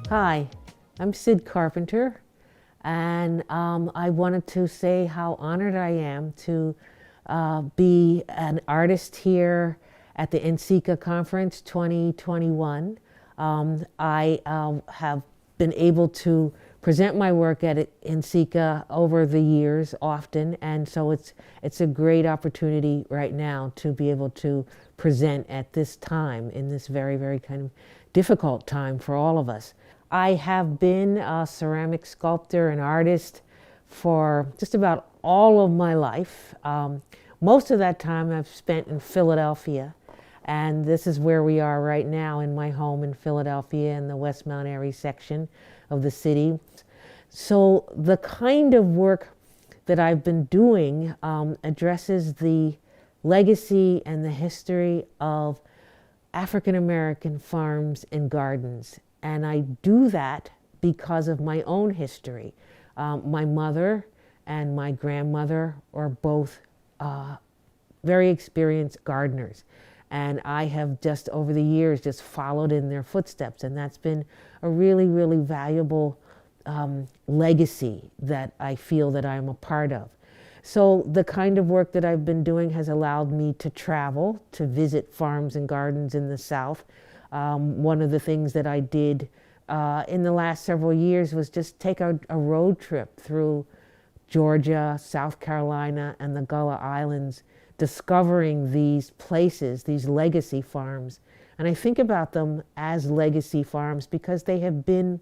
Hi, I'm Syd Carpenter, and I wanted to say how honored I am to be an artist here at the NCECA Conference 2021. I have been able to present my work at NCECA over the years often, and so it's a great opportunity right now to be able to present at this time, in this very, very kind of difficult time for all of us. I have been a ceramic sculptor and artist for just about all of my life. Most of that time I've spent in Philadelphia, and this is where we are right now in my home in Philadelphia in the West Mount Airy section of the city. So the kind of work that I've been doing addresses the legacy and the history of African American farms and gardens. And I do that because of my own history. My mother and my grandmother are both very experienced gardeners. And I have just over the years just followed in their footsteps. And that's been a really, really valuable legacy that I feel that I'm a part of. So the kind of work that I've been doing has allowed me to travel, to visit farms and gardens in the South. One of the things that I did in the last several years was just take a road trip through Georgia, South Carolina, and the Gullah Islands, discovering these places, these legacy farms. And I think about them as legacy farms because they have been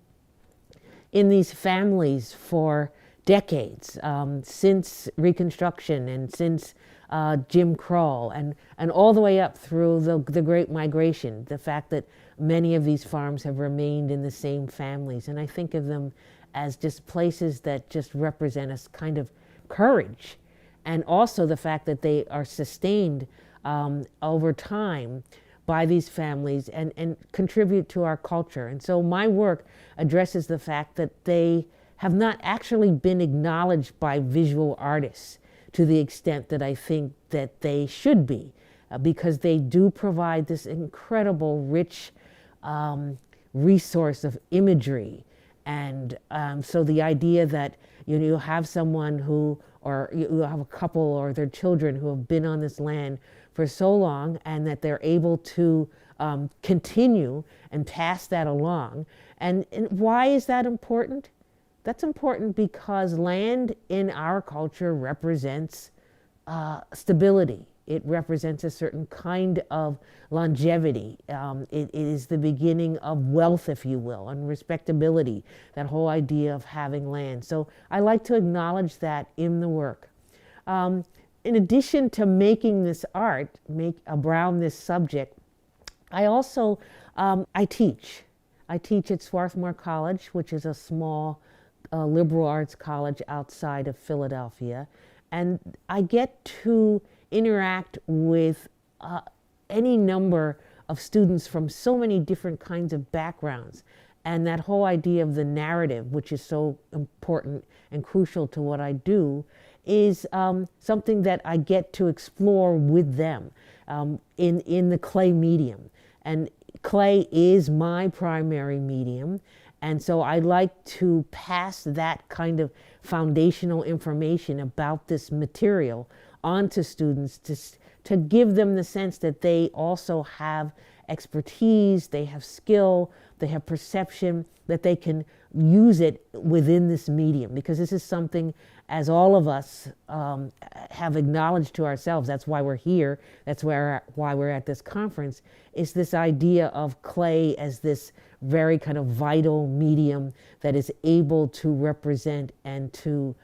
in these families for decades, since Reconstruction and since Jim Crow and all the way up through the Great Migration, the fact that many of these farms have remained in the same families. And I think of them as just places that just represent a kind of courage, and also the fact that they are sustained over time by these families and contribute to our culture. And so my work addresses the fact that they have not actually been acknowledged by visual artists to the extent that I think that they should be, because they do provide this incredible, rich resource of imagery. And so the idea that you have someone who, or you have a couple or their children who have been on this land for so long, and that they're able to continue and pass that along. And why is that important? That's important because land in our culture represents stability. It represents a certain kind of longevity. It is the beginning of wealth, if you will, and respectability, that whole idea of having land. So I like to acknowledge that in the work. In addition to making this art, around this subject, I also, I teach. I teach at Swarthmore College, which is a small liberal arts college outside of Philadelphia. And I get to interact with any number of students from so many different kinds of backgrounds. And that whole idea of the narrative, which is so important and crucial to what I do, is something that I get to explore with them in the clay medium. And clay is my primary medium. And so I like to pass that kind of foundational information about this material onto students to give them the sense that they also have expertise, they have skill, they have perception, that they can use it within this medium. Because this is something, as all of us have acknowledged to ourselves, that's why we're here, that's why we're at this conference, is this idea of clay as this very kind of vital medium that is able to represent and to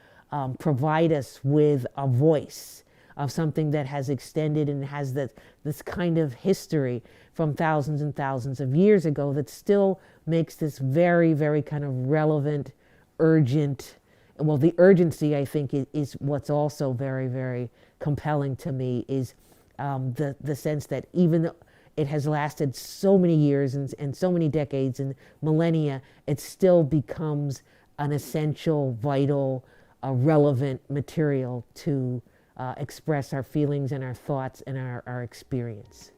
provide us with a voice of something that has extended and has this kind of history from thousands and thousands of years ago that still makes this very, very kind of relevant, urgent. Well, the urgency, I think, is what's also very, very compelling to me, is the sense that even though it has lasted so many years and so many decades and millennia, it still becomes an essential, vital, relevant material to express our feelings and our thoughts and our experience.